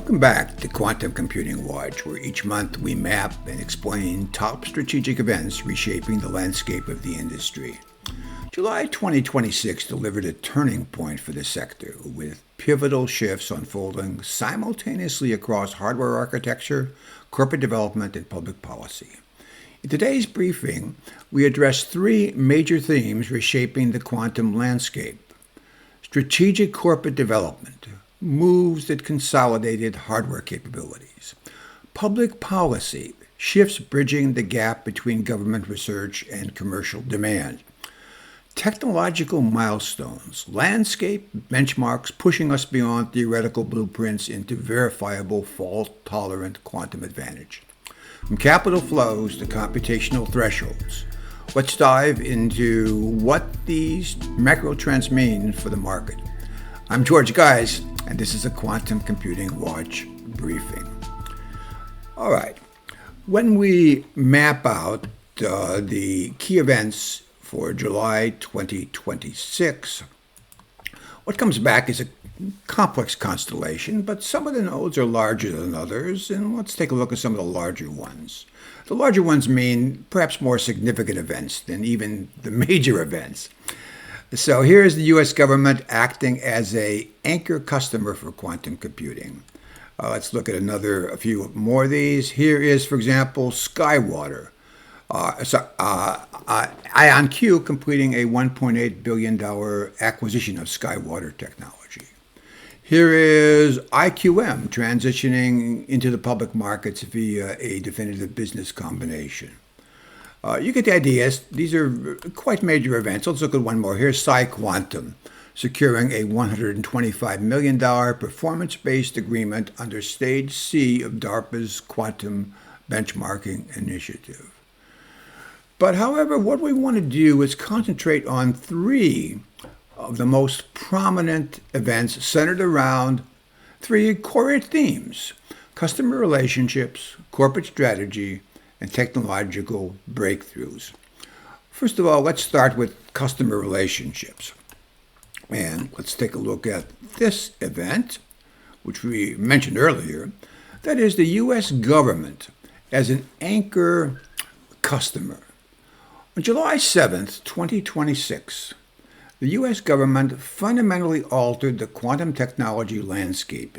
Welcome back to Quantum Computing Watch, where each month we map and explain top strategic events reshaping the landscape of the industry. July 2026 delivered a turning point for the sector, with pivotal shifts unfolding simultaneously across hardware architecture, corporate development, and public policy. In today's briefing, we address three major themes reshaping the quantum landscape: strategic corporate development, moves that consolidated hardware capabilities; public policy, shifts bridging the gap between government research and commercial demand; technological milestones, landscape benchmarks pushing us beyond theoretical blueprints into verifiable fault-tolerant quantum advantage. From capital flows to computational thresholds, let's dive into what these macro trends mean for the market. I'm George Geis, and this is a Quantum Computing Watch briefing. All right. When we map out the key events for July 2026, what comes back is a complex constellation, but some of the nodes are larger than others, and let's take a look at some of the larger ones. The larger ones mean perhaps more significant events than even the major events. So here is the U.S. government acting as an anchor customer for quantum computing. Let's look at a few more of these. Here is, for example, Skywater. IonQ completing a $1.8 billion acquisition of Skywater technology. Here is IQM transitioning into the public markets via a definitive business combination. You get the idea. These are quite major events. Let's look at one more. Here's PsiQuantum securing a $125 million performance-based agreement under Stage C of DARPA's Quantum Benchmarking Initiative. But however, what we want to do is concentrate on three of the most prominent events centered around three core themes: customer relationships, corporate strategy, and technological breakthroughs. First of all, let's start with customer relationships. And let's take a look at this event, which we mentioned earlier. That is the U.S. government as an anchor customer. On July 7th, 2026, the U.S. government fundamentally altered the quantum technology landscape,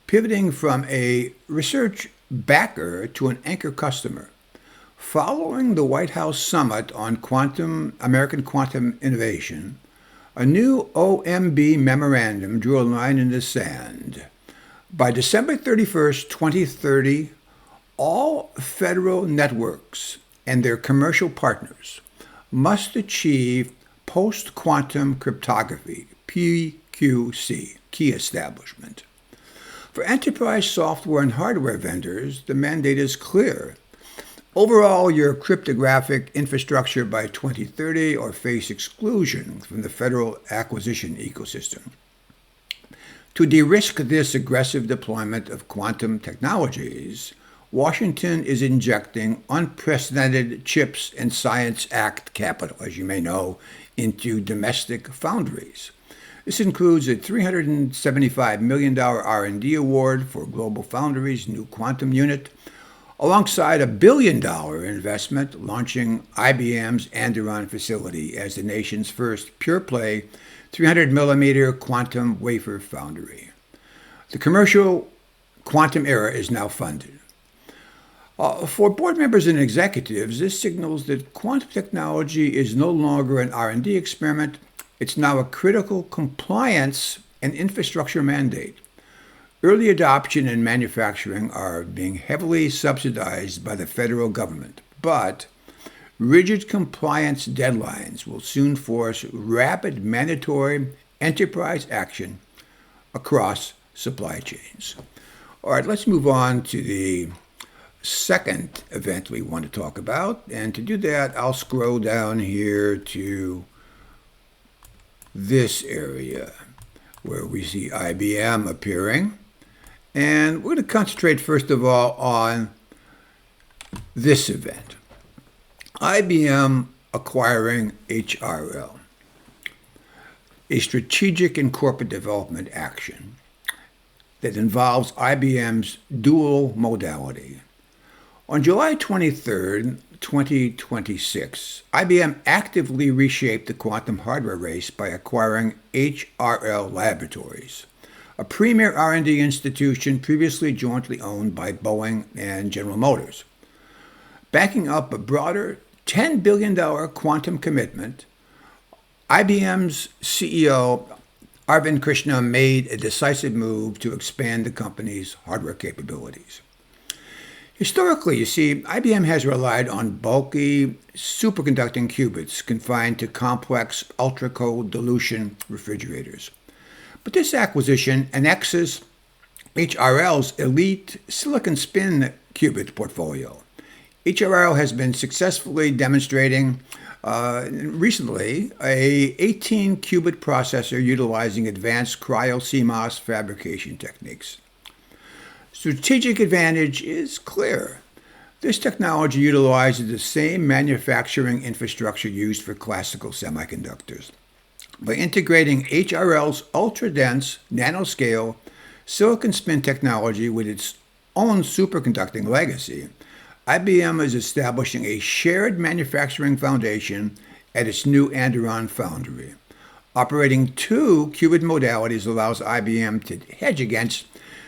pivoting from a research backer to an anchor customer. Following the White House Summit on American Quantum Innovation, a new OMB memorandum drew a line in the sand. By December 31st, 2030, all federal networks and their commercial partners must achieve Post-Quantum Cryptography, PQC, key establishment. For enterprise software and hardware vendors, the mandate is clear: overhaul your cryptographic infrastructure by 2030 or face exclusion from the federal acquisition ecosystem. To de-risk this aggressive deployment of quantum technologies, Washington is injecting unprecedented CHIPS and Science Act capital, as you may know, into domestic foundries. This includes a $375 million R&D award for GlobalFoundries' new quantum unit, alongside a $1 billion investment launching IBM's Andiron facility as the nation's first pure-play 300mm quantum wafer foundry. The commercial quantum era is now funded. For board members and executives, this signals that quantum technology is no longer an R&D experiment. It's now a critical compliance and infrastructure mandate. Early adoption and manufacturing are being heavily subsidized by the federal government, but rigid compliance deadlines will soon force rapid mandatory enterprise action across supply chains. All right, let's move on to the second event we want to talk about. And to do that, I'll scroll down here to this area where we see IBM appearing. And we're going to concentrate, first of all, on this event: IBM acquiring HRL, a strategic and corporate development action. that involves IBM's dual modality. On July 23, 2026, IBM actively reshaped the quantum hardware race by acquiring HRL Laboratories, a premier R&D institution previously jointly owned by Boeing and General Motors. Backing up a broader $10 billion quantum commitment, IBM's CEO Arvind Krishna made a decisive move to expand the company's hardware capabilities. Historically, you see, IBM has relied on bulky superconducting qubits confined to complex ultra-cold dilution refrigerators. But this acquisition annexes HRL's elite silicon spin qubit portfolio. HRL has been successfully demonstrating recently a 18-qubit processor utilizing advanced cryo-CMOS fabrication techniques. Strategic advantage is clear. This technology utilizes the same manufacturing infrastructure used for classical semiconductors. By integrating HRL's ultra-dense, nanoscale silicon spin technology with its own superconducting legacy, IBM is establishing a shared manufacturing foundation at its new Andorran foundry. Operating two qubit modalities allows IBM to hedge against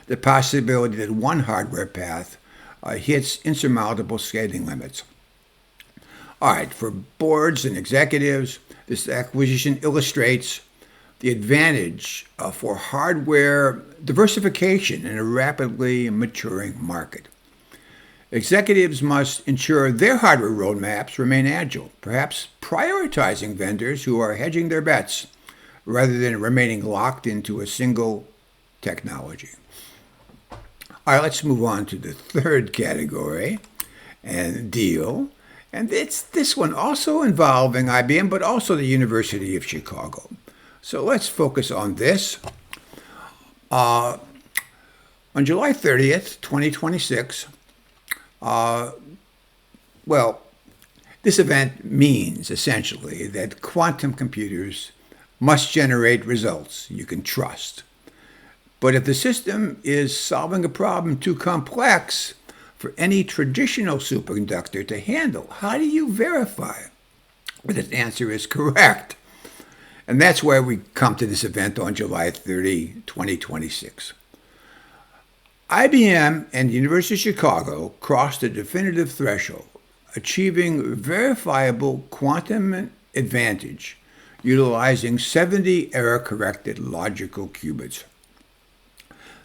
the possibility that one hardware path hits insurmountable scaling limits. All right, for boards and executives, this acquisition illustrates the advantage for hardware diversification in a rapidly maturing market. Executives must ensure their hardware roadmaps remain agile, perhaps prioritizing vendors who are hedging their bets rather than remaining locked into a single technology. All right, let's move on to the third category and deal. And it's this one also involving IBM, but also the University of Chicago. So let's focus on this. On July 30th, 2026, this event means essentially that quantum computers must generate results you can trust. But if the system is solving a problem too complex for any traditional superconductor to handle, how do you verify that its answer is correct? And that's why we come to this event on July 30, 2026. IBM and the University of Chicago crossed a definitive threshold, achieving verifiable quantum advantage utilizing 70 error-corrected logical qubits.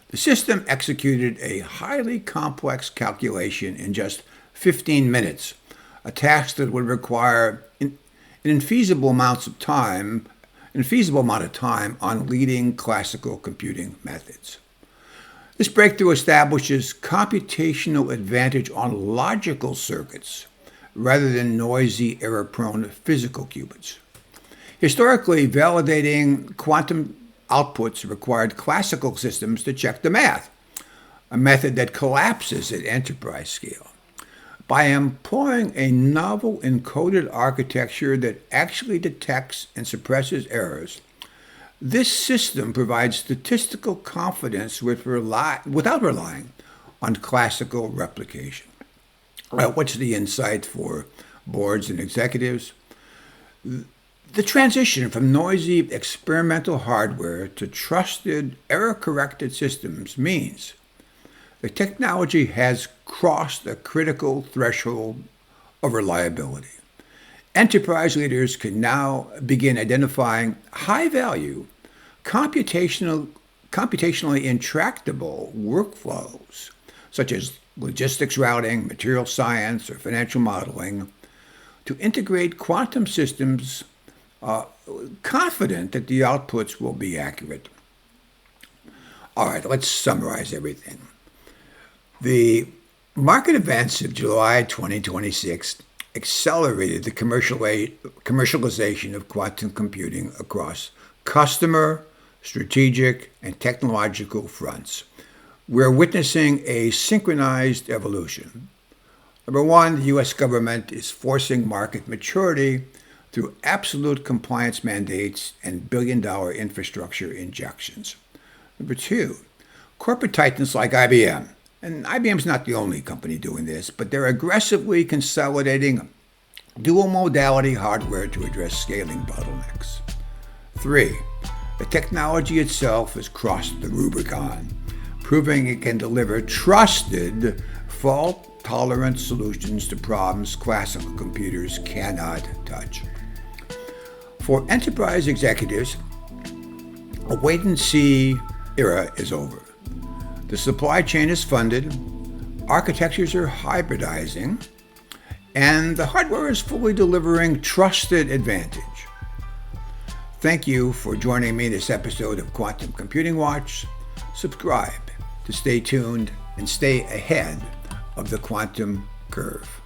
The system executed a highly complex calculation in just 15 minutes, a task that would require an infeasible amount of time on leading classical computing methods. This breakthrough establishes computational advantage on logical circuits rather than noisy, error-prone physical qubits. Historically, validating quantum outputs required classical systems to check the math, a method that collapses at enterprise scale. By employing a novel encoded architecture that actually detects and suppresses errors, this system provides statistical confidence without relying on classical replication. What's the insight for boards and executives? The transition from noisy experimental hardware to trusted, error-corrected systems means the technology has crossed a critical threshold of reliability. Enterprise leaders can now begin identifying high-value, computationally intractable workflows, such as logistics routing, material science, or financial modeling, to integrate quantum systems confident that the outputs will be accurate. All right, let's summarize everything. The market events of July 2026 accelerated the commercialization of quantum computing across customer, strategic, and technological fronts. We're witnessing a synchronized evolution. Number one, the U.S. government is forcing market maturity through absolute compliance mandates and billion-dollar infrastructure injections. Number two, Corporate titans like IBM, and IBM's not the only company doing this, but they're aggressively consolidating dual-modality hardware to address scaling bottlenecks. 3. The technology itself has crossed the Rubicon, proving it can deliver trusted, fault-tolerant solutions to problems classical computers cannot touch. For enterprise executives, a wait-and-see era is over. The supply chain is funded, architectures are hybridizing, and the hardware is fully delivering trusted advantage. Thank you for joining me in this episode of Quantum Computing Watch. Subscribe to stay tuned and stay ahead of the quantum curve.